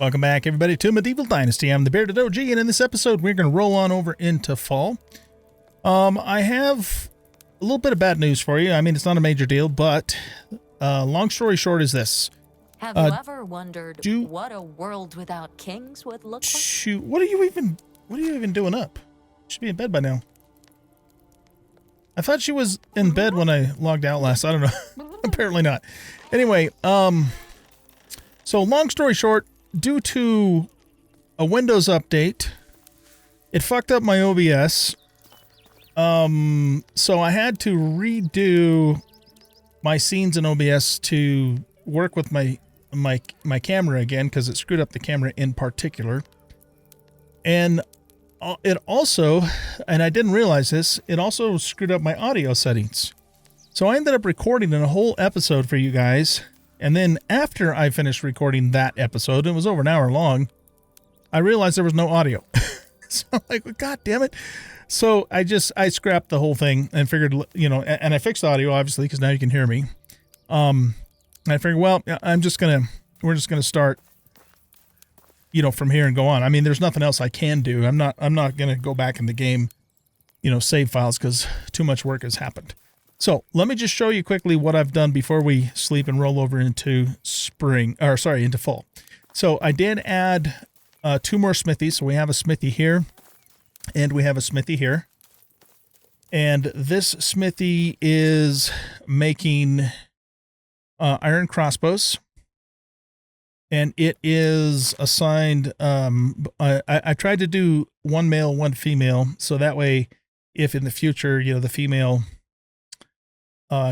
Welcome back, everybody, to Medieval Dynasty. I'm the Bearded OG, and in this episode, we're going to roll on over into fall. I have a little bit of bad news for you. I mean, it's not a major deal, but long story short is this. Have you ever wondered what a world without kings would look like? Shoot, what are you even doing up? You should be in bed by now. I thought she was in bed when I logged out last. I don't know. Apparently not. Anyway, so long story short, due to a Windows update, it fucked up my OBS. So I had to redo my scenes in OBS to work with my camera again, because it screwed up the camera in particular. And it also, and I didn't realize this, it also screwed up my audio settings. So I ended up recording a whole episode for you guys. And then after I finished recording that episode, it was over an hour long, I realized there was no audio. So I'm like, God damn it. So I scrapped the whole thing and figured, you know, and I fixed the audio, obviously, because now you can hear me. I figured, well, we're just going to start, you know, from here and go on. I mean, there's nothing else I can do. I'm not going to go back in the game, you know, save files, because too much work has happened. So let me just show you quickly what I've done before we sleep and roll over into into fall. So I did add 2 more smithies. So we have a smithy here and we have a smithy here. And this smithy is making iron crossbows. And it is assigned, I tried to do 1 male, 1 female. So that way, if in the future, you know, the female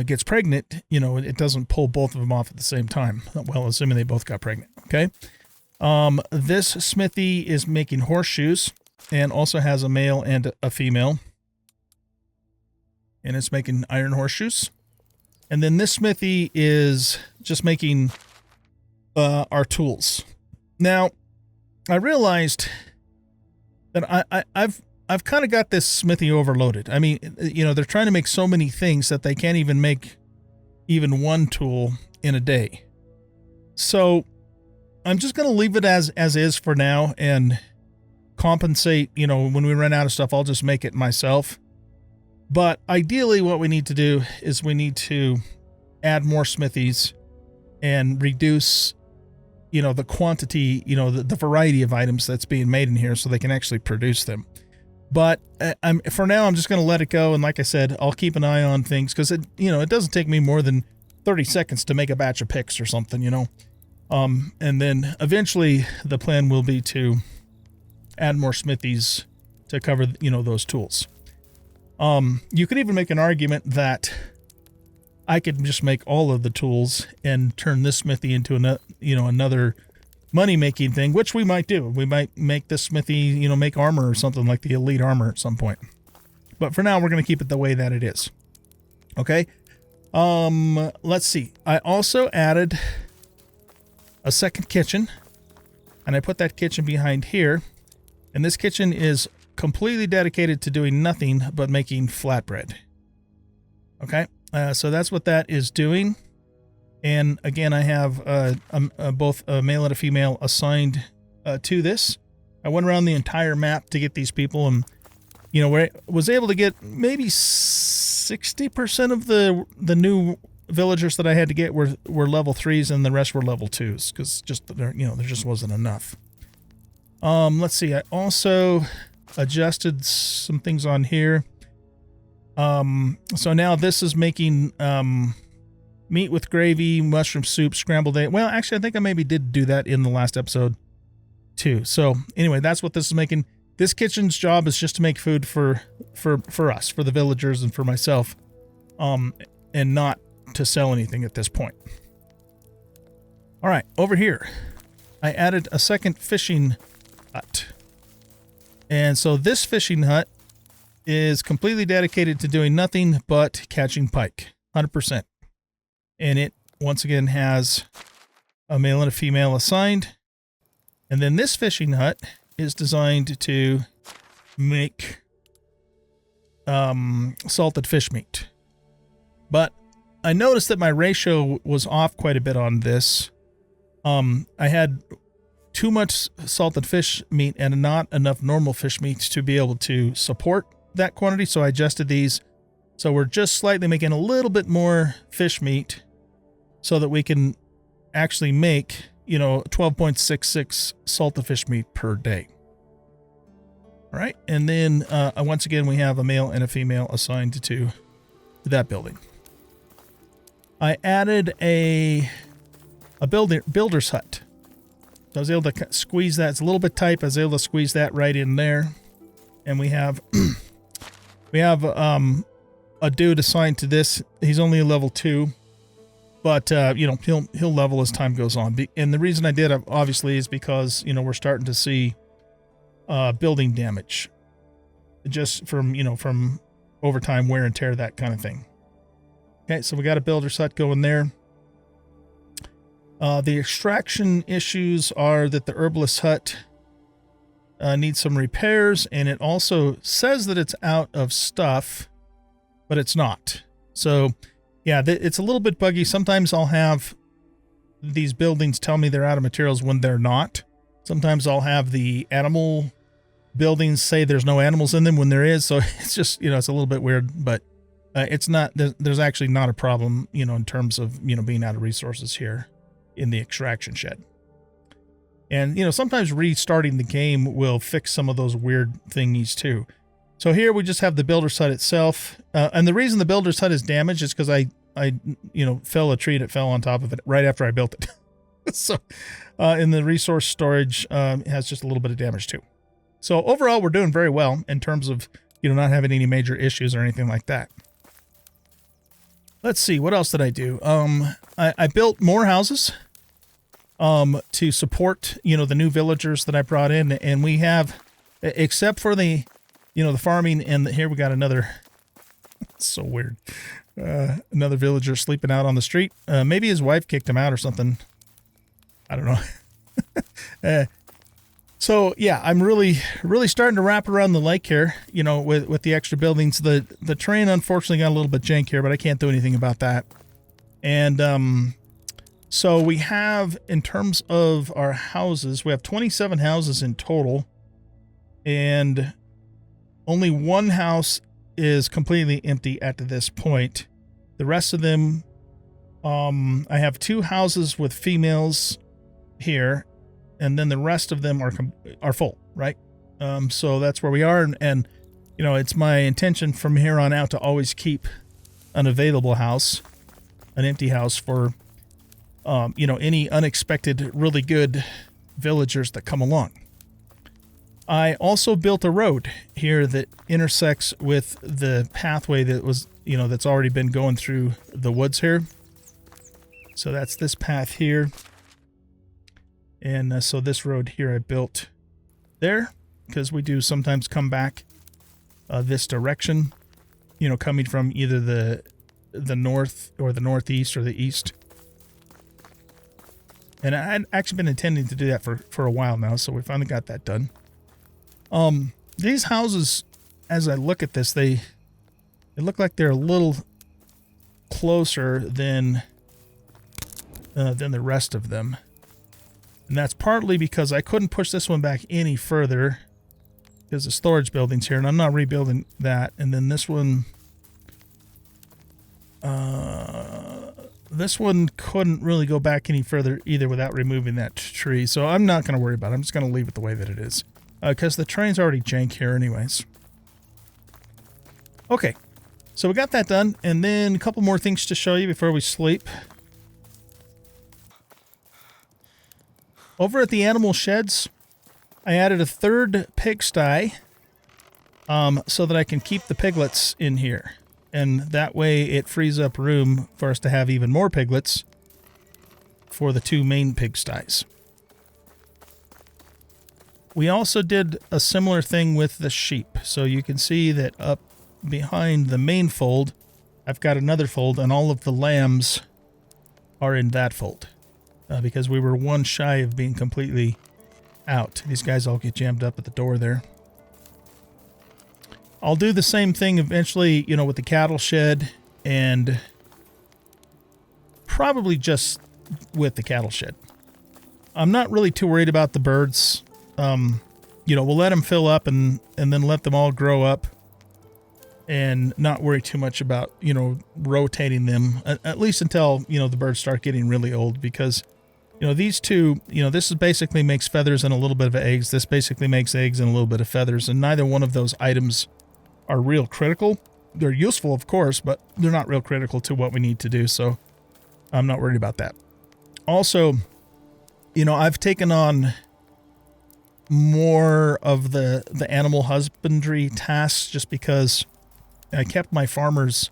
gets pregnant, you know, it doesn't pull both of them off at the same time. Well, assuming they both got pregnant. Okay. This smithy is making horseshoes and also has a male and a female. And it's making iron horseshoes. And then this smithy is just making our tools. Now, I realized that I've kind of got this smithy overloaded. I mean, you know, they're trying to make so many things that they can't even make even 1 tool in a day. So I'm just going to leave it as is for now and compensate, you know, when we run out of stuff, I'll just make it myself. But ideally what we need to do is we need to add more smithies and reduce, you know, the quantity, you know, the variety of items that's being made in here so they can actually produce them. But for now, I'm just going to let it go. And like I said, I'll keep an eye on things because it doesn't take me more than 30 seconds to make a batch of picks or something, you know. And then eventually the plan will be to add more smithies to cover, you know, those tools. You could even make an argument that I could just make all of the tools and turn this smithy into another money-making thing, which we might do. We might make this smithy, you know, make armor or something like the elite armor at some point. But for now, we're going to keep it the way that it is. Okay. Let's see. I also added a second kitchen, and I put that kitchen behind here. And this kitchen is completely dedicated to doing nothing but making flatbread. Okay. So that's what that is doing. And again, I have both a male and a female assigned to this. I went around the entire map to get these people, and you know, was able to get maybe 60% of the new villagers that I had to get were level 3s, and the rest were level 2s because there just wasn't enough. Let's see. I also adjusted some things on here. So now this is making meat with gravy, mushroom soup, scrambled egg. Well, actually, I think I maybe did do that in the last episode too. So anyway, that's what this is making. This kitchen's job is just to make food for us, for the villagers and for myself, and not to sell anything at this point. All right, over here, I added a second fishing hut. And so this fishing hut is completely dedicated to doing nothing but catching pike, 100%. And it, once again, has a male and a female assigned. And then this fishing hut is designed to make salted fish meat. But I noticed that my ratio was off quite a bit on this. I had too much salted fish meat and not enough normal fish meat to be able to support that quantity. So I adjusted these. So we're just slightly making a little bit more fish meat so that we can actually make, 12.66 salted fish meat per day. All right. And then once again, we have a male and a female assigned to that building. I added a builder's hut. So I was able to squeeze that. It's a little bit tight, but I was able to squeeze that right in there. And we have a dude assigned to this. He's only a level 2, but he'll level as time goes on. And the reason I did obviously is because we're starting to see building damage, just from overtime wear and tear, that kind of thing. Okay, so we got a builder's hut going there. The extraction issues are that the herbalist hut needs some repairs, and it also says that it's out of stuff, but it's not. So, yeah, it's a little bit buggy. Sometimes I'll have these buildings tell me they're out of materials when they're not. Sometimes I'll have the animal buildings say there's no animals in them when there is. So it's just, it's a little bit weird, but it's not, there's actually not a problem, in terms of, being out of resources here in the extraction shed. And, sometimes restarting the game will fix some of those weird thingies too. So here we just have the builder's hut itself. And the reason the builder's hut is damaged is because I fell a tree that fell on top of it right after I built it. So in the resource storage, it has just a little bit of damage too. So overall, we're doing very well in terms of, not having any major issues or anything like that. Let's see, what else did I do? I built more houses to support, the new villagers that I brought in. And we have, except for the, the farming, and here we got another, it's so weird, another villager sleeping out on the street. Maybe his wife kicked him out or something. I don't know. So yeah, I'm really starting to wrap around the lake here, with the extra buildings. The terrain unfortunately got a little bit jank here, but I can't do anything about that. And so we have, in terms of our houses, we have 27 houses in total, and only one house is completely empty at this point. The rest of them, I have 2 houses with females here, and then the rest of them are full, right? So that's where we are, and it's my intention from here on out to always keep an available house, an empty house for any unexpected really good villagers that come along. I also built a road here that intersects with the pathway that was, that's already been going through the woods here. So that's this path here. And so this road here I built there, because we do sometimes come back this direction, coming from either the north or the northeast or the east. And I'd actually been intending to do that for a while now, so we finally got that done. These houses, as I look at this, they look like they're a little closer than the rest of them. And that's partly because I couldn't push this one back any further because the storage building's here, and I'm not rebuilding that. And then this one couldn't really go back any further either without removing that tree. So I'm not going to worry about it. I'm just going to leave it the way that it is. Because the train's already jank here anyways. Okay, so we got that done. And then a couple more things to show you before we sleep. Over at the animal sheds, I added a 3rd pigsty so that I can keep the piglets in here. And that way it frees up room for us to have even more piglets for the 2 main pigsties. We also did a similar thing with the sheep. So you can see that up behind the main fold, I've got another fold, and all of the lambs are in that fold. Because we were one shy of being completely out. These guys all get jammed up at the door there. I'll do the same thing eventually, with the cattle shed, and probably just with the cattle shed. I'm not really too worried about the birds. You know, we'll let them fill up and then let them all grow up and not worry too much about, you know, rotating them, at least until, you know, the birds start getting really old, because, you know, these two, you know, this is basically makes feathers and a little bit of eggs. This basically makes eggs and a little bit of feathers, and neither one of those items are real critical. They're useful, of course, but they're not real critical to what we need to do, so I'm not worried about that. Also, you know, I've taken on more of the animal husbandry tasks just because I kept my farmers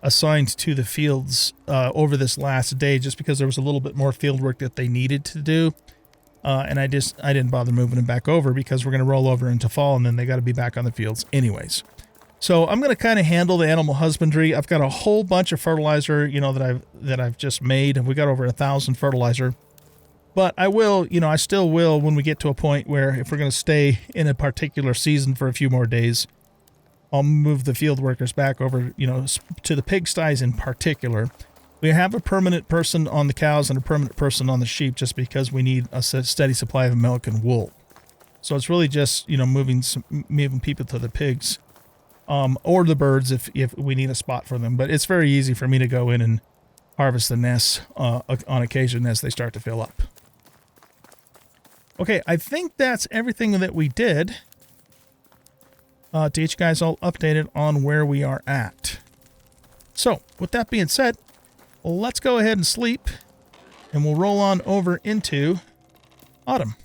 assigned to the fields over this last day, just because there was a little bit more field work that they needed to do. And I didn't bother moving them back over because we're going to roll over into fall and then they got to be back on the fields anyways. So I'm going to kind of handle the animal husbandry. I've got a whole bunch of fertilizer, you know, that I've just made, and we got over 1,000 fertilizer. But I will, you know, I still will when we get to a point where if we're going to stay in a particular season for a few more days, I'll move the field workers back over, you know, to the pigsties in particular. We have a permanent person on the cows and a permanent person on the sheep just because we need a steady supply of milk and wool. So it's really just, you know, moving people to the pigs, or the birds if we need a spot for them. But it's very easy for me to go in and harvest the nests on occasion as they start to fill up. Okay, I think that's everything that we did. To get you guys all updated on where we are at. So, with that being said, let's go ahead and sleep, and we'll roll on over into autumn.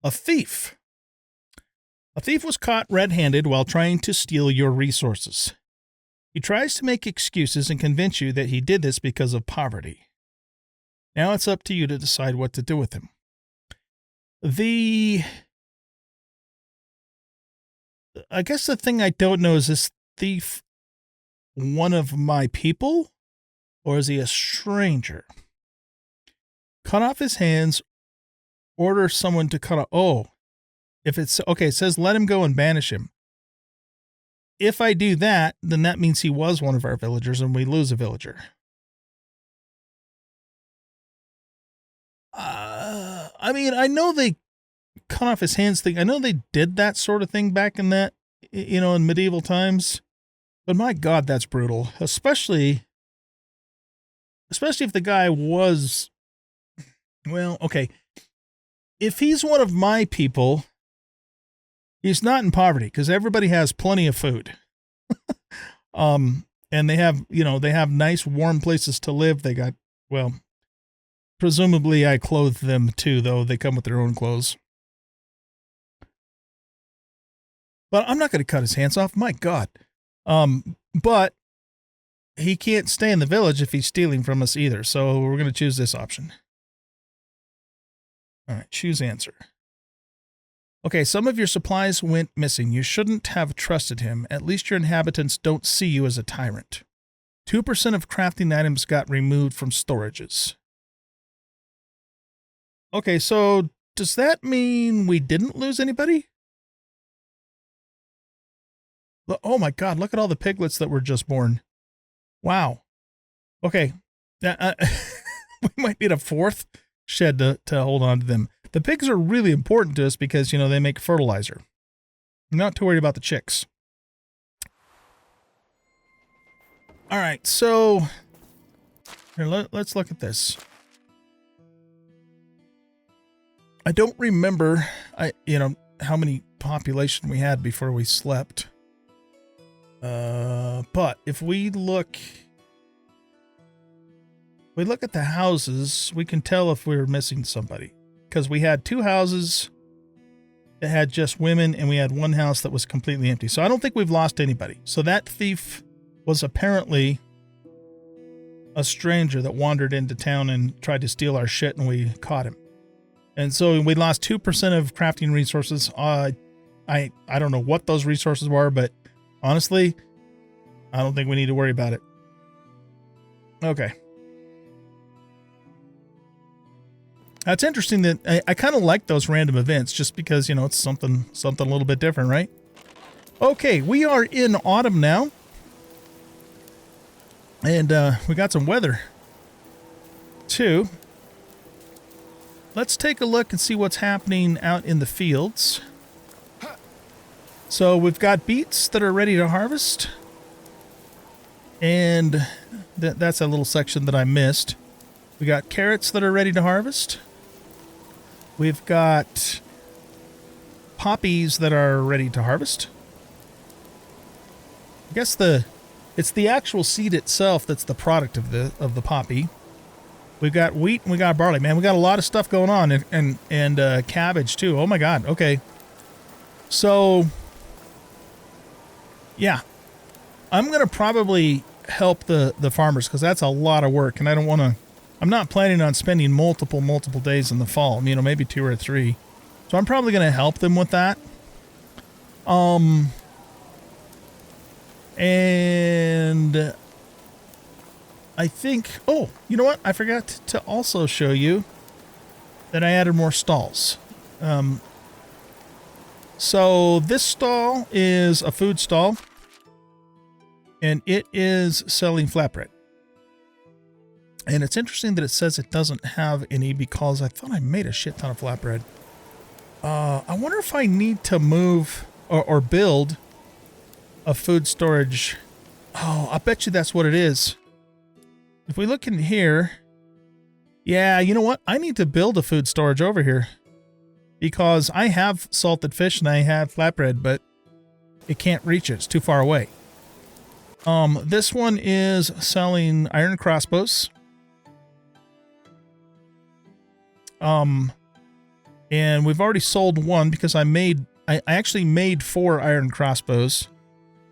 A thief. A thief was caught red-handed while trying to steal your resources. He tries to make excuses and convince you that he did this because of poverty. Now it's up to you to decide what to do with him. I guess the thing I don't know is this thief one of my people, or is he a stranger? Cut off his hands, order someone to cut off. Oh, if it's okay, it says let him go and banish him. If I do that, then that means he was one of our villagers and we lose a villager. I mean, I know they cut off his hands thing. I know they did that sort of thing back in that, you know, in medieval times. But my God, that's brutal. Especially if the guy was, well, okay. If he's one of my people, he's not in poverty because everybody has plenty of food. And they have, you know, they have nice warm places to live. They got, well, presumably I clothe them too, though they come with their own clothes. But I'm not going to cut his hands off. My God. But he can't stay in the village if he's stealing from us either. So we're going to choose this option. All right, choose answer. Okay, some of your supplies went missing. You shouldn't have trusted him. At least your inhabitants don't see you as a tyrant. 2% of crafting items got removed from storages. Okay, so does that mean we didn't lose anybody? Oh my God, look at all the piglets that were just born. Wow. Okay, we might need a fourth shed to hold on to them. The pigs are really important to us because, you know, they make fertilizer. I'm not too worried about the chicks. All right, so here, let's look at this. I don't remember, how many population we had before we slept. But if we look at the houses, we can tell if we were missing somebody. Because we had 2 houses that had just women, and we had 1 house that was completely empty. So I don't think we've lost anybody. So that thief was apparently a stranger that wandered into town and tried to steal our shit, and we caught him. And so we lost 2% of crafting resources. I don't know what those resources were, but honestly, I don't think we need to worry about it. Okay. That's interesting that I kind of like those random events just because, you know, it's something a little bit different, right? Okay, we are in autumn now. And we got some weather, too. Let's take a look and see what's happening out in the fields. So we've got beets that are ready to harvest. And that's a little section that I missed. We got carrots that are ready to harvest. We've got poppies that are ready to harvest. I guess it's the actual seed itself that's the product of the poppy. We've got wheat and we got barley. Man, we got a lot of stuff going on, and cabbage too. Oh my god. Okay. So yeah, I'm gonna probably help the farmers because that's a lot of work, and I don't want to. I'm not planning on spending multiple days in the fall. You know, maybe 2 or 3. So I'm probably gonna help them with that. And I think, oh, you know what? I forgot to also show you that I added more stalls. So this stall is a food stall, and it is selling flatbread. And it's interesting that it says it doesn't have any because I thought I made a shit ton of flatbread. I wonder if I need to move or build a food storage. Oh, I bet you that's what it is. If we look in here, yeah, you know what? I need to build a food storage over here because I have salted fish and I have flatbread, but it can't reach it. It's too far away. This one is selling iron crossbows. And we've already sold one because I actually made 4 iron crossbows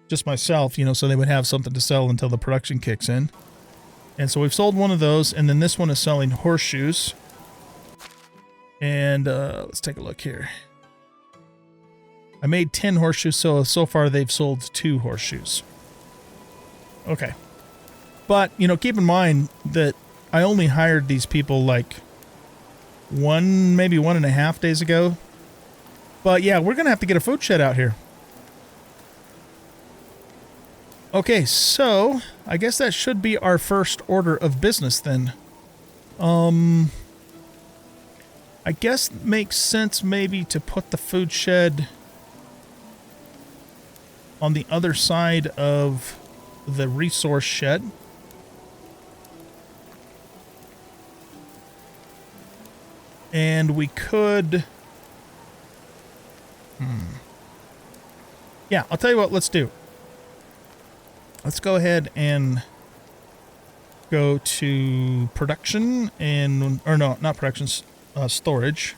just myself, you know, so they would have something to sell until the production kicks in. And so we've sold one of those, and then this one is selling horseshoes. And let's take a look here. I made 10 horseshoes, so far they've sold 2 horseshoes. Okay. But, you know, keep in mind that I only hired these people like maybe 1.5 days ago. But yeah, we're going to have to get a food shed out here. Okay, so I guess that should be our first order of business then. I guess it makes sense maybe to put the food shed on the other side of the resource shed. And we could... Yeah, I'll tell you what, let's do. Let's go ahead and go to production and... Or no, not production, storage.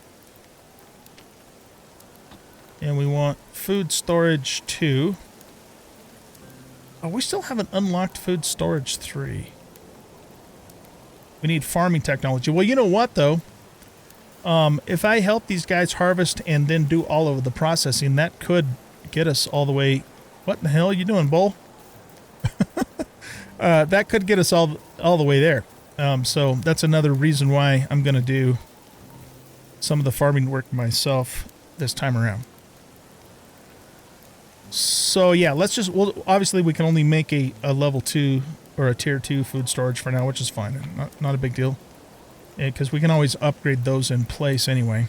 And we want food storage 2. Oh, we still haven't unlocked food storage 3. We need farming technology. Well, you know what, though? If I help these guys harvest and then do all of the processing, that could get us all the way... What the hell are you doing, Bull? That could get us all the way there. So that's another reason why I'm going to do some of the farming work myself this time around. So yeah, let's just... Well, obviously we can only make a level 2 or a tier 2 food storage for now, which is fine. Not a big deal. Because we can always upgrade those in place anyway.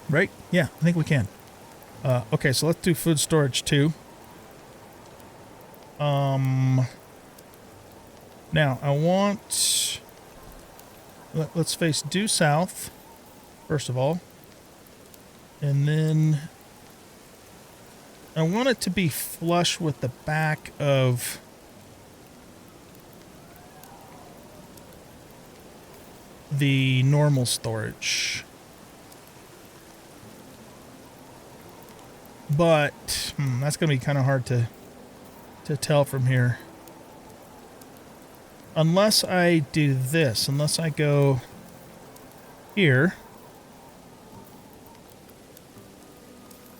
Right? Yeah, I think we can. Okay, so let's do food storage 2. Now, I want... Let's face due south, first of all. And then... I want it to be flush with the back of... the normal storage. But that's going to be kind of hard to tell from here. Unless I do this. Unless I go here.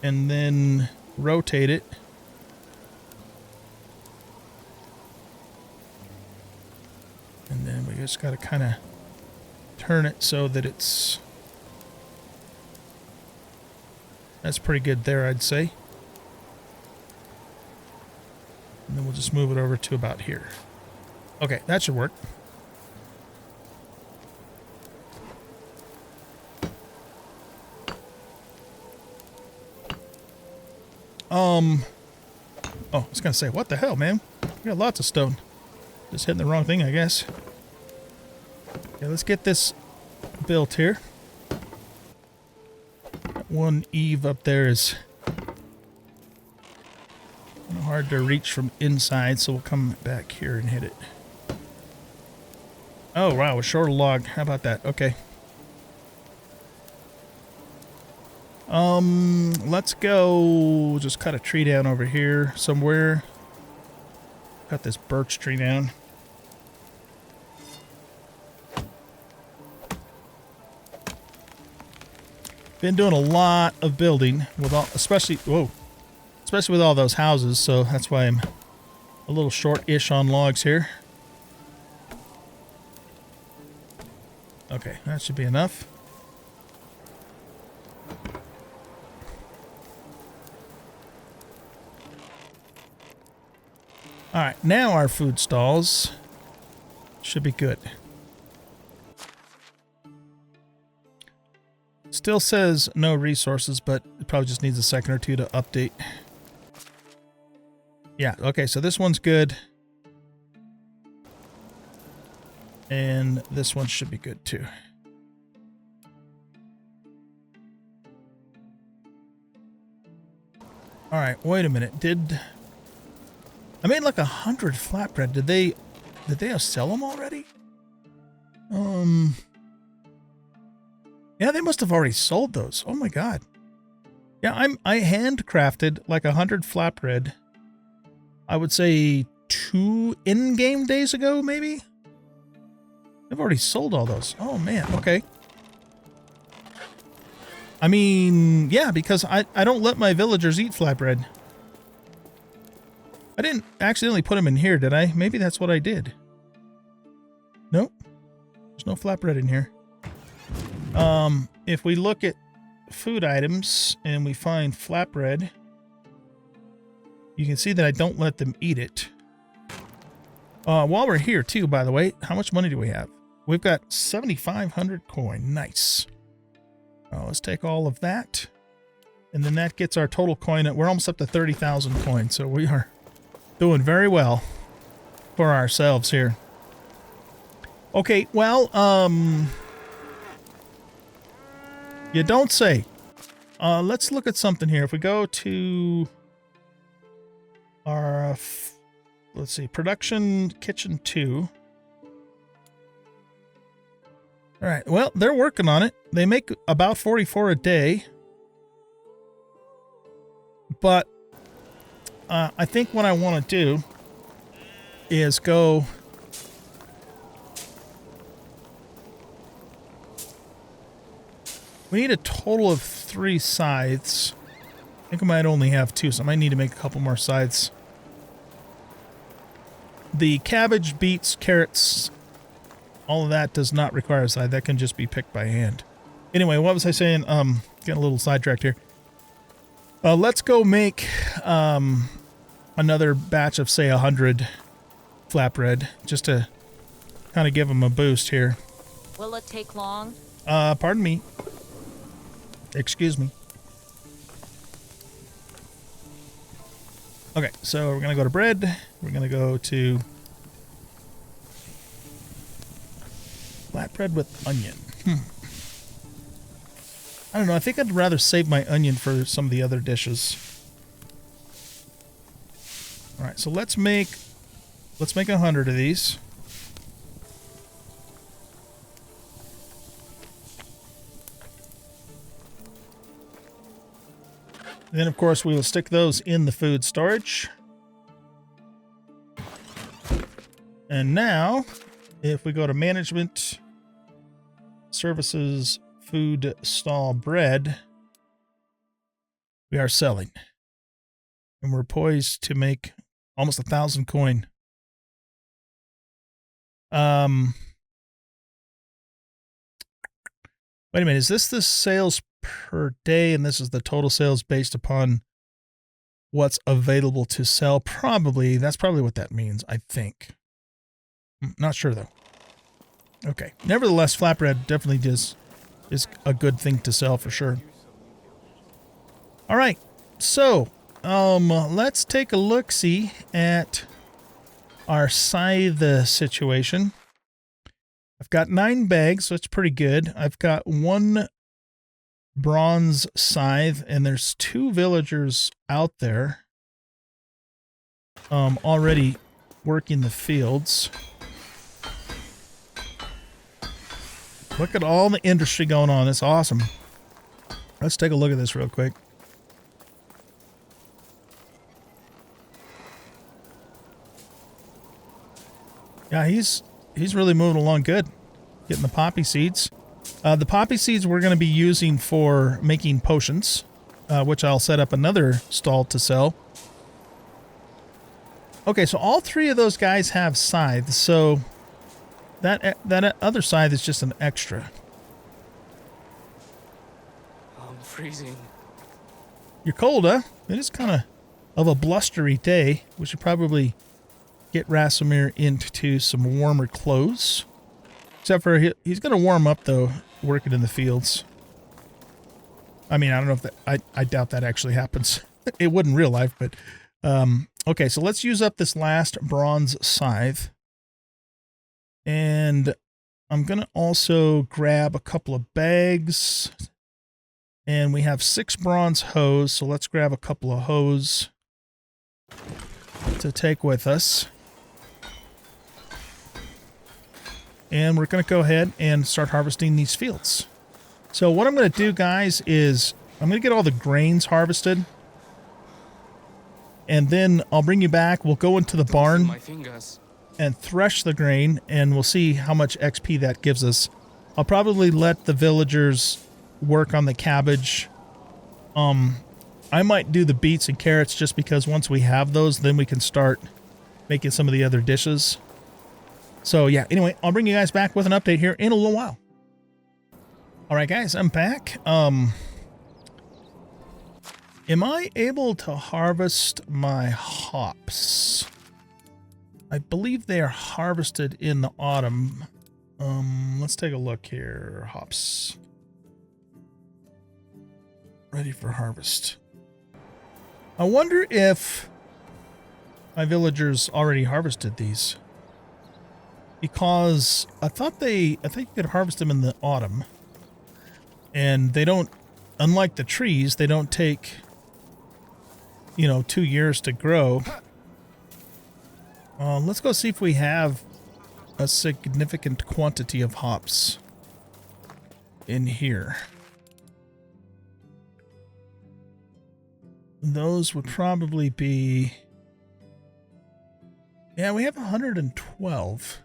And then rotate it. And then we just got to kind of turn it so that it's... That's pretty good there, I'd say. And then we'll just move it over to about here. Okay, that should work. Oh, I was gonna say, what the hell, man? We got lots of stone. Just hitting the wrong thing, I guess. Okay, let's get this built here. That one eave up there is hard to reach from inside, so we'll come back here and hit it. Oh, wow, a shorter log. How about that? Okay. Let's go just cut a tree down over here somewhere. Cut this birch tree down. Been doing a lot of building with all, especially with all those houses, so that's why I'm a little short-ish on logs here. Okay, that should be enough. Alright, now our food stalls should be good. Still says no resources, but it probably just needs a second or two to update. Yeah, okay, so this one's good. And this one should be good too. Alright, wait a minute. I made like 100 flatbread. Did they sell them already? Yeah, they must have already sold those. Oh my god. Yeah, I handcrafted like 100 flatbread. I would say 2 in-game days ago, maybe? I've already sold all those. Oh man, okay. I mean, yeah, because I don't let my villagers eat flatbread. I didn't accidentally put them in here, did I? Maybe that's what I did. Nope. There's no flatbread in here. If we look at food items and we find flatbread, you can see that I don't let them eat it. While we're here too, by the way, how much money do we have? We've got 7,500 coin. Nice. Let's take all of that. And then that gets our total coin. We're almost up to 30,000 coins. So we are doing very well for ourselves here. Okay, well, you don't say. Let's look at something here. If we go to our, let's see, production kitchen 2. All right, well, they're working on it. They make about 44 a day. But I think what I want to do is go... We need a total of 3 scythes. I think I might only have 2, so I might need to make a couple more scythes. The cabbage, beets, carrots, all of that does not require a scythe. That can just be picked by hand. Anyway, what was I saying? Getting a little sidetracked here. Let's go make another batch of, say, 100 flatbread, just to kind of give them a boost here. Will it take long? Pardon me. Excuse me. Okay, so we're going to go to bread. We're going to go to flatbread with onion. I don't know. I think I'd rather save my onion for some of the other dishes. All right, so let's make 100 of these. And then, of course, we will stick those in the food storage. And now, if we go to management, services, food stall bread, we are selling. And we're poised to make almost 1,000 coin. Wait a minute, is this the sales per day, and this is the total sales based upon what's available to sell? Probably. That's probably what that means, I think. Not sure, though. Okay. Nevertheless, flatbread definitely is a good thing to sell for sure. All right. So, let's take a look-see at our scythe situation. I've got 9 bags, so it's pretty good. I've got 1 bronze scythe, and there's 2 villagers out there already working the fields. Look at all the industry going on. It's awesome. Let's take a look at this real quick. Yeah, he's really moving along good. Getting the poppy seeds. The poppy seeds we're going to be using for making potions, which I'll set up another stall to sell. Okay, so all 3 of those guys have scythes, so that other scythe is just an extra. I'm freezing. You're cold, huh? It is kind of a blustery day. We should probably get Rasimir into some warmer clothes. Except for he's going to warm up, though, working in the fields. I mean, I don't know if that... I doubt that actually happens. It would in real life, but... okay, so let's use up this last bronze scythe. And I'm going to also grab a couple of bags. And we have 6 bronze hoes, so let's grab a couple of hoes to take with us. And we're going to go ahead and start harvesting these fields. So what I'm going to do, guys, is I'm going to get all the grains harvested. And then I'll bring you back. We'll go into the barn and thresh the grain, and we'll see how much XP that gives us. I'll probably let the villagers work on the cabbage. I might do the beets and carrots just because once we have those, then we can start making some of the other dishes. So yeah, anyway, I'll bring you guys back with an update here in a little while. All right, guys, I'm back. Am I able to harvest my hops? I believe they are harvested in the autumn. Let's take a look here. Hops. Ready for harvest. I wonder if my villagers already harvested these. Because I think you could harvest them in the autumn. And they don't, unlike the trees, they don't take, 2 years to grow. Let's go see if we have a significant quantity of hops in here. Those would probably be... Yeah, we have 112.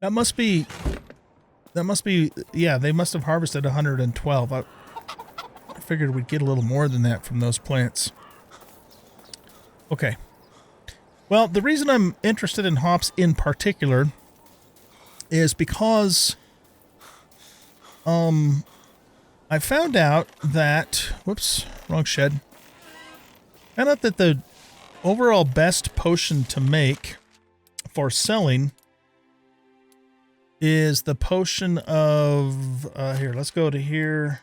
That must be, yeah, they must have harvested 112. I figured we'd get a little more than that from those plants. Okay. Well, the reason I'm interested in hops in particular is because I found out that, whoops, wrong shed. Found out that the overall best potion to make for selling is the potion of, here, let's go to here.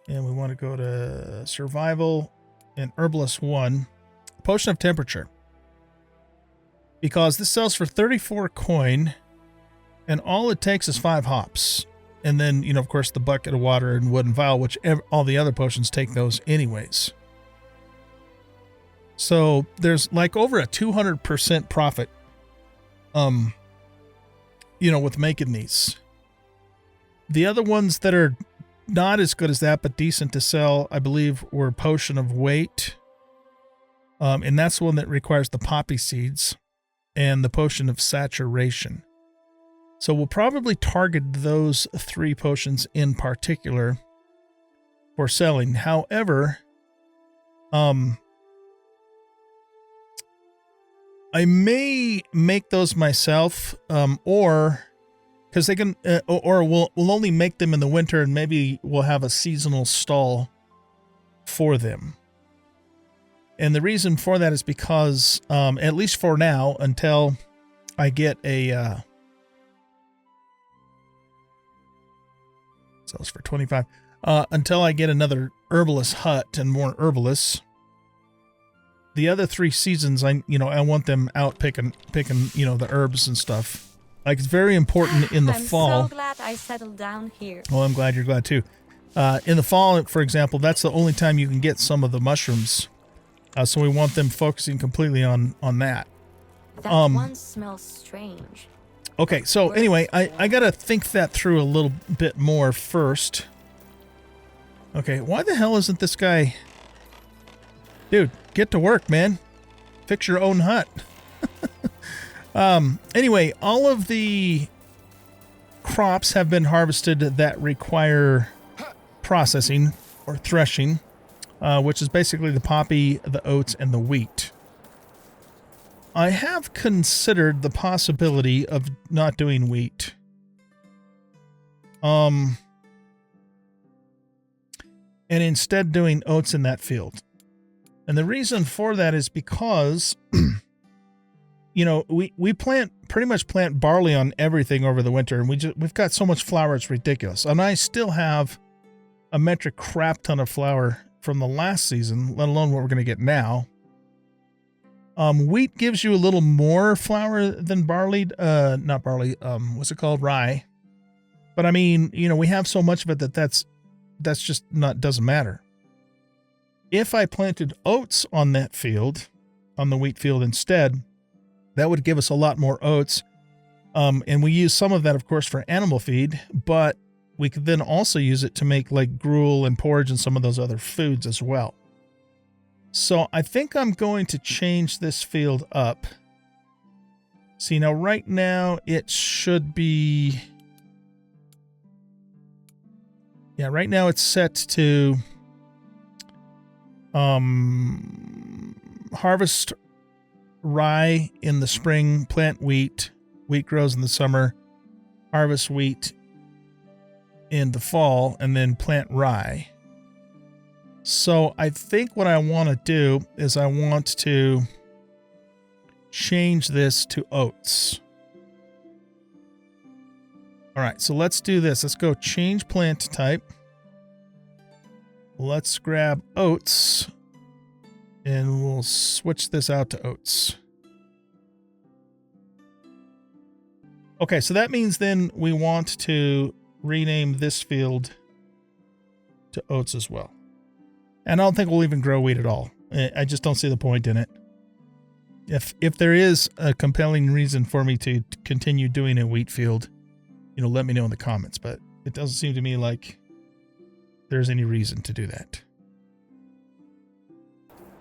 And we want to go to survival and herbalist 1. Potion of temperature. Because this sells for 34 coin and all it takes is 5 hops. And then, of course, the bucket of water and wooden vial, which all the other potions take those anyways. So there's like over a 200% profit, with making these. The other ones that are not as good as that, but decent to sell, I believe, were Potion of Weight. And that's the one that requires the poppy seeds and the Potion of Saturation. So we'll probably target those 3 potions in particular for selling. However, I may make those myself, or because they can, or we'll only make them in the winter, and maybe we'll have a seasonal stall for them. And the reason for that is because, at least for now, until I get a sells for 25, until I get another herbalist hut and more herbalists. The other 3 seasons, I want them out picking, the herbs and stuff. Like, it's very important in the fall. I'm so glad I settled down here. Well, I'm glad you're glad too. In the fall, for example, that's the only time you can get some of the mushrooms. So we want them focusing completely on that. That one smells strange. Okay, so anyway, I got to think that through a little bit more first. Okay, why the hell isn't this guy... Dude, get to work, man. Fix your own hut. Anyway, all of the crops have been harvested that require processing or threshing, which is basically the poppy, the oats, and the wheat. I have considered the possibility of not doing wheat. And instead doing oats in that field. And the reason for that is because, we pretty much plant barley on everything over the winter, and we've got so much flour, it's ridiculous. And I still have a metric crap ton of flour from the last season, let alone what we're going to get now. Wheat gives you a little more flour than barley, not barley, what's it called? Rye. But I mean, we have so much of it that's just doesn't matter. If I planted oats on that field, on the wheat field instead, that would give us a lot more oats. And we use some of that, of course, for animal feed, but we could then also use it to make like gruel and porridge and some of those other foods as well. So I think I'm going to change this field up. See, now right now it should be... Yeah, right now it's set to harvest rye in the spring, plant wheat. Wheat grows in the summer, harvest wheat in the fall, and then plant rye. So I think what I want to do is I want to change this to oats. All right, so let's do this. Let's go change plant type. Let's grab oats, and we'll switch this out to oats. Okay, so that means then we want to rename this field to oats as well. And I don't think we'll even grow wheat at all. I just don't see the point in it. If there is a compelling reason for me to continue doing a wheat field, let me know in the comments. But it doesn't seem to me like there's any reason to do that.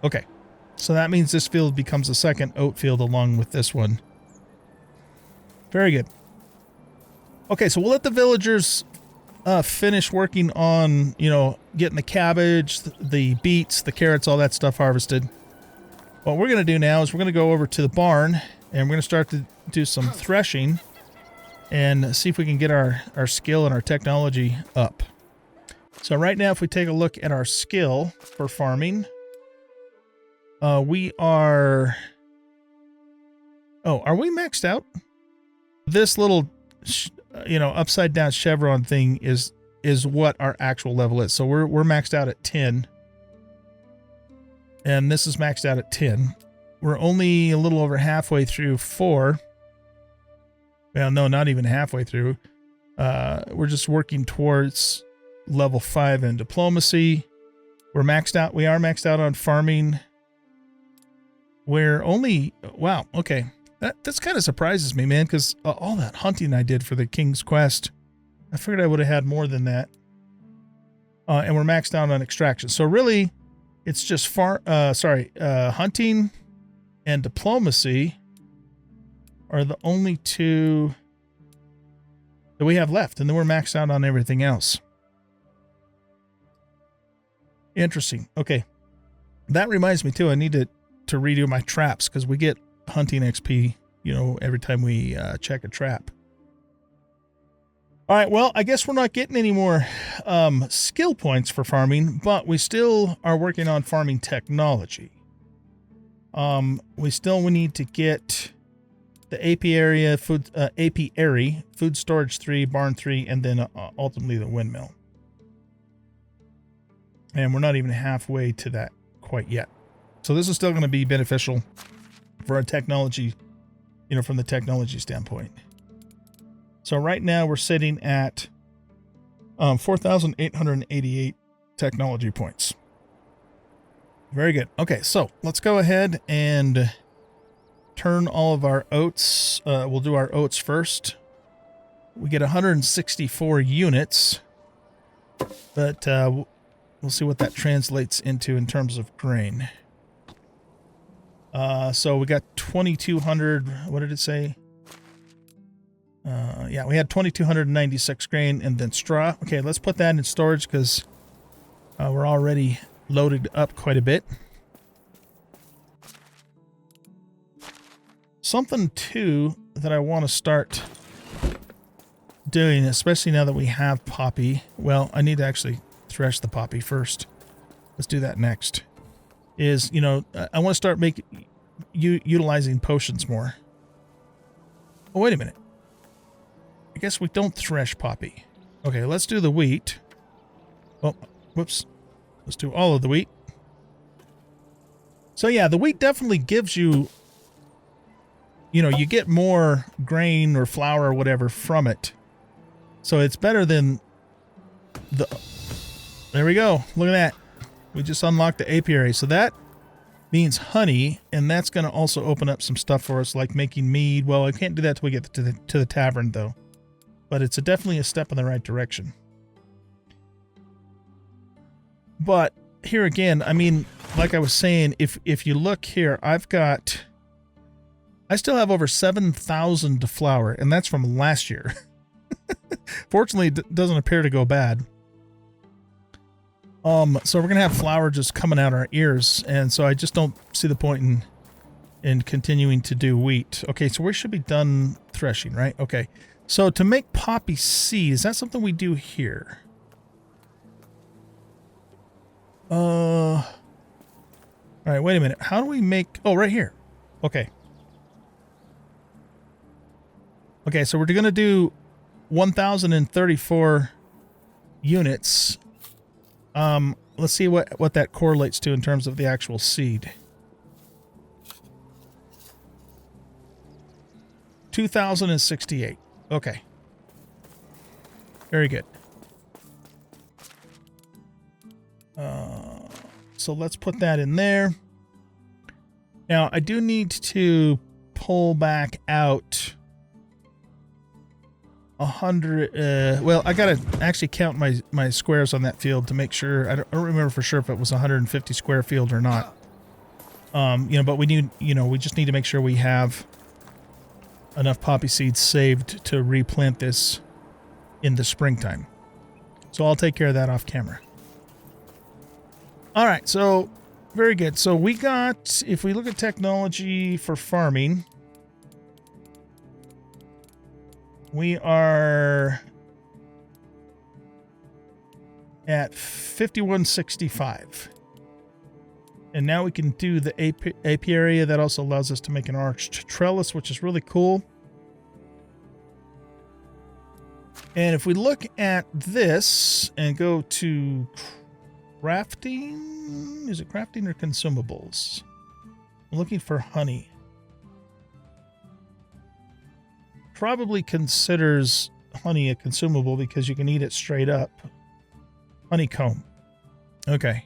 Okay, so that means this field becomes a second oat field along with this one. Very good. Okay, so we'll let the villagers finish working on, getting the cabbage, the beets, the carrots, all that stuff harvested. What we're going to do now is we're going to go over to the barn, and we're going to start to do some threshing and see if we can get our skill and our technology up. So right now, if we take a look at our skill for farming, we are... Oh, are we maxed out? This little, upside down chevron thing is what our actual level is. So we're maxed out at 10. And this is maxed out at 10. We're only a little over halfway through 4. Well, no, not even halfway through. We're just working towards level 5 in diplomacy. We're maxed out. We are maxed out on farming. We're only... Wow, okay. That's kind of surprises me, man, because all that hunting I did for the King's Quest, I figured I would have had more than that. And we're maxed out on extraction. So really, it's just hunting and diplomacy are the only 2 that we have left. And then we're maxed out on everything else. Interesting. Okay. That reminds me, too, I need to redo my traps because we get hunting XP, you know, every time we check a trap. All right, well, I guess we're not getting any more skill points for farming, but we still are working on farming technology. We need to get the apiary, food storage 3, barn 3, and then ultimately the windmill. And we're not even halfway to that quite yet. So this is still going to be beneficial for our technology, you know, from the technology standpoint. So right now we're sitting at 4,888 technology points. Very good. Okay, so let's go ahead and turn all of our oats. We'll do our oats first. We get 164 units, but we'll see what that translates into in terms of grain. So we got 2,200. What did it say? Yeah, we had 2,296 grain and then straw. Okay, let's put that in storage because we're already loaded up quite a bit. Something, too, that I want to start doing, especially now that we have poppy. Well, I need to actually thresh the poppy first. Let's do that next. Is, you know, I want to start utilizing potions more. Oh, wait a minute. I guess we don't thresh poppy. Okay, let's do the wheat. Oh, whoops. Let's do all of the wheat. So yeah, the wheat definitely gives you, you know, you get more grain or flour or whatever from it. So it's better than the... There we go. Look at that. We just unlocked the apiary. So that means honey, and that's going to also open up some stuff for us, like making mead. Well, I can't do that till we get to the tavern, though. But it's definitely a step in the right direction. But here again, I mean, like I was saying, if you look here, I still have over 7,000 flour, and that's from last year. Fortunately, it doesn't appear to go bad. So we're gonna have flour just coming out our ears, and so I just don't see the point in continuing to do wheat. Okay, so we should be done threshing, right? Okay. So to make poppy seed, is that something we do here? All right, wait a minute. How do we make... Oh, right here. Okay. Okay, so we're going to do 1,034 units. Let's see what that correlates to in terms of the actual seed. 2,068. Okay. Very good. So let's put that in there. Now, I do need to pull back out 100. Well, I got to actually count my squares on that field to make sure. I don't remember for sure if it was 150 square field or not. You know, but we need, you know, we just need to make sure we have enough poppy seeds saved to replant this in the springtime. So I'll take care of that off camera. All right, so very good. So we got, if we look at technology for farming, we are at 5165. And now we can do the apiary. That also allows us to make an arched trellis, which is really cool. And if we look at this and go to crafting, is it crafting or consumables? I'm looking for honey. Probably considers honey a consumable because you can eat it straight up. Honeycomb. Okay.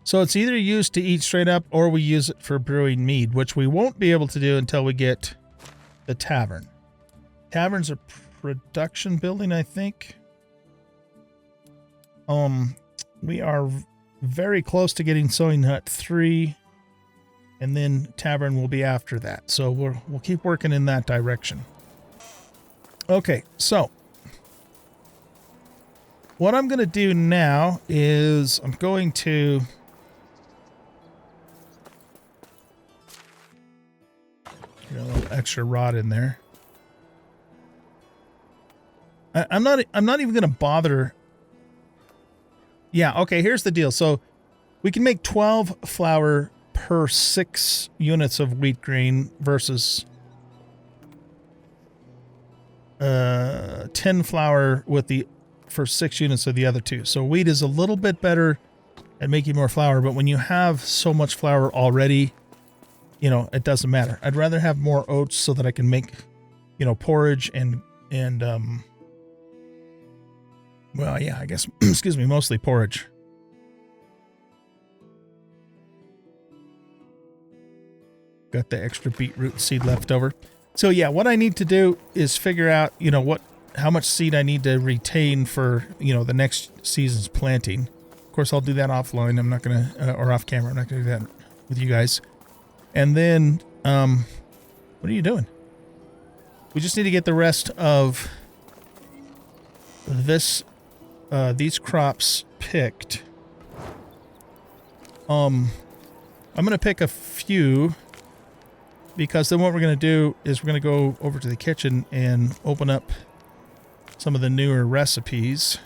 So it's either used to eat straight up or we use it for brewing mead, which we won't be able to do until we get the tavern. Tavern's a production building, I think. We are very close to getting Sewing Hut 3, and then Tavern will be after that. So we'll keep working in that direction. Okay, so what I'm going to do now is I'm going to get a little extra rod in there. I'm not even going to bother. Yeah, okay, here's the deal. So we can make 12 flour per 6 units of wheat grain versus 10 flour for 6 units of the other two. So wheat is a little bit better at making more flour, but when you have so much flour already, you know, it doesn't matter. I'd rather have more oats so that I can make, you know, porridge and well, yeah, I guess, excuse me, mostly porridge. Got the extra beetroot seed left over. So yeah, what I need to do is figure out, you know, how much seed I need to retain for, you know, the next season's planting. Of course, I'll do that offline. I'm not going to, or off camera. I'm not going to do that with you guys. And then, what are you doing? We just need to get the rest of these crops picked. I'm going to pick a few because then what we're going to do is we're going to go over to the kitchen and open up some of the newer recipes,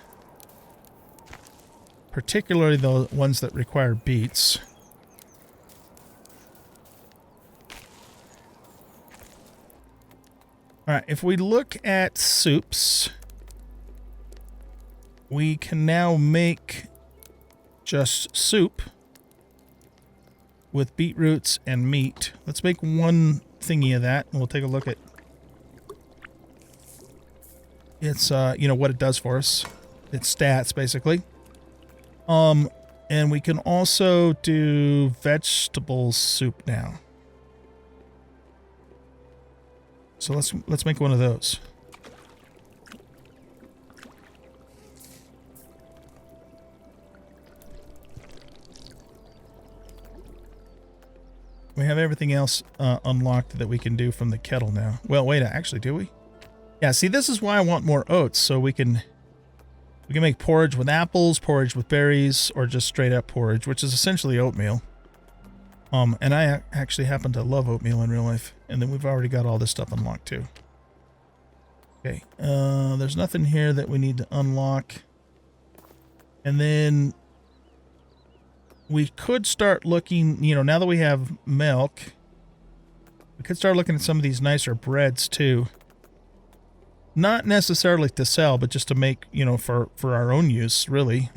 particularly the ones that require beets. All right, if we look at soups, we can now make just soup with beetroots and meat. Let's make one thingy of that, and we'll take a look at its, you know, what it does for us. Its stats, basically. And we can also do vegetable soup now. So let's make one of those. We have everything else unlocked that we can do from the kettle now. Well, wait, actually, do we? Yeah, see, this is why I want more oats, so we can make porridge with apples, porridge with berries, or just straight up porridge, which is essentially oatmeal. And I actually happen to love oatmeal in real life. And then we've already got all this stuff unlocked too. Okay, there's nothing here that we need to unlock. And then we could start looking, you know, now that we have milk, we could start looking at some of these nicer breads too. Not necessarily to sell, but just to make, you know, for our own use, really.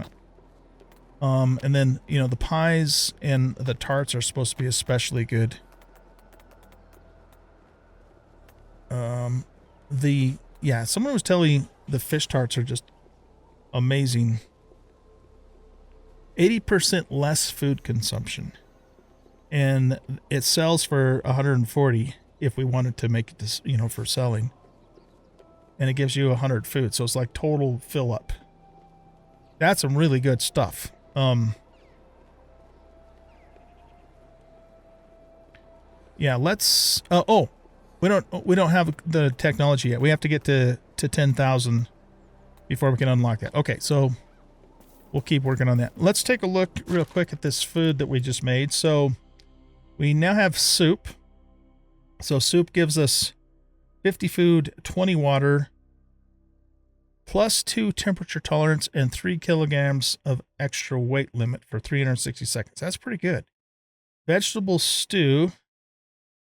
And then, you know, the pies and the tarts are supposed to be especially good. Yeah, someone was telling me the fish tarts are just amazing. 80% less food consumption. And it sells for 140 if we wanted to make it this, you know, for selling. And it gives you 100 food, so it's like total fill up. That's some really good stuff. Yeah, let's we don't have the technology yet. We have to get to 10,000 before we can unlock that. Okay, so we'll keep working on that. Let's take a look real quick at this food that we just made. So we now have soup. So soup gives us 50 food, 20 water, plus 2 temperature tolerance, and 3 kilograms of extra weight limit for 360 seconds. That's pretty good. Vegetable stew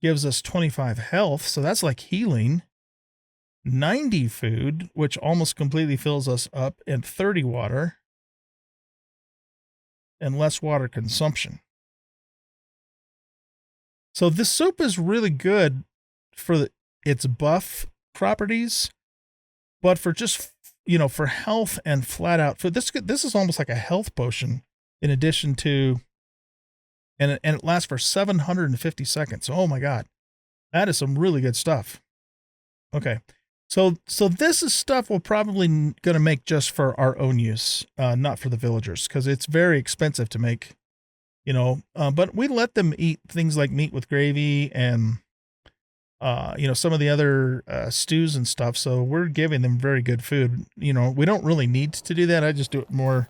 gives us 25 health, so that's like healing. 90 food, which almost completely fills us up, and 30 water, and less water consumption. So this soup is really good for its buff properties, but for just, you know, for health and flat out food, this is almost like a health potion in addition to, and it lasts for 750 seconds. Oh my God, that is some really good stuff. Okay. So this is stuff we're probably going to make just for our own use, not for the villagers, because it's very expensive to make, you know, but we let them eat things like meat with gravy and you know, some of the other stews and stuff. So we're giving them very good food. You know, we don't really need to do that. I just do it more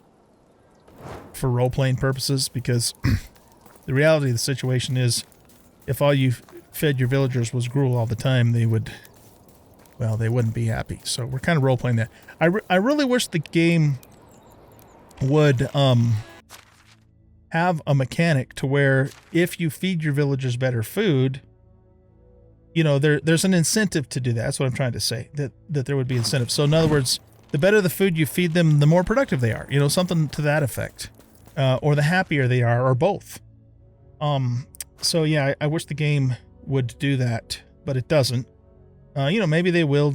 for role-playing purposes, because the reality of the situation is, if all you fed your villagers was gruel all the time, they would, well, they wouldn't be happy. So we're kind of role-playing that. I really wish the game would have a mechanic to where if you feed your villagers better food, you know, there's an incentive to do that. That's what I'm trying to say, that there would be incentive. So in other words, the better the food you feed them, the more productive they are, you know, something to that effect, or the happier they are, or both. So yeah, I wish the game would do that, but it doesn't. You know, maybe they will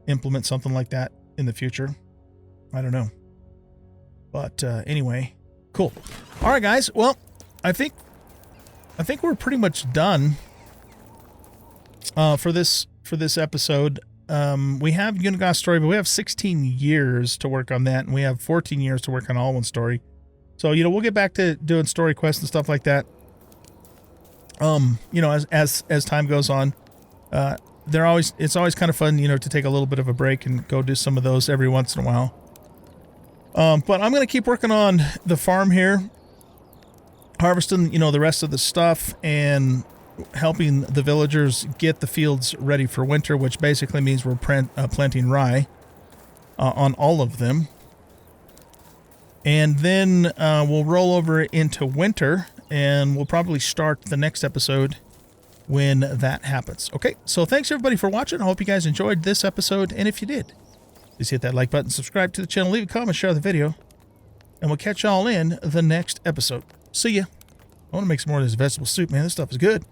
implement something like that in the future. I don't know. But anyway, cool. All right, guys. Well, I think we're pretty much done for this episode. We have Unigas story, but we have 16 years to work on that, and we have 14 years to work on Alwyn's story. So, you know, we'll get back to doing story quests and stuff like that. You know, as time goes on, it's always kind of fun, you know, to take a little bit of a break and go do some of those every once in a while. But I'm going to keep working on the farm here, harvesting, you know, the rest of the stuff, and helping the villagers get the fields ready for winter, which basically means we're planting rye on all of them. And then we'll roll over into winter, and we'll probably start the next episode when that happens. Okay, so thanks everybody for watching. I hope you guys enjoyed this episode, and if you did, please hit that like button, subscribe to the channel, leave a comment, share the video, and we'll catch y'all in the next episode. See ya. I want to make some more of this vegetable soup, man. This stuff is good.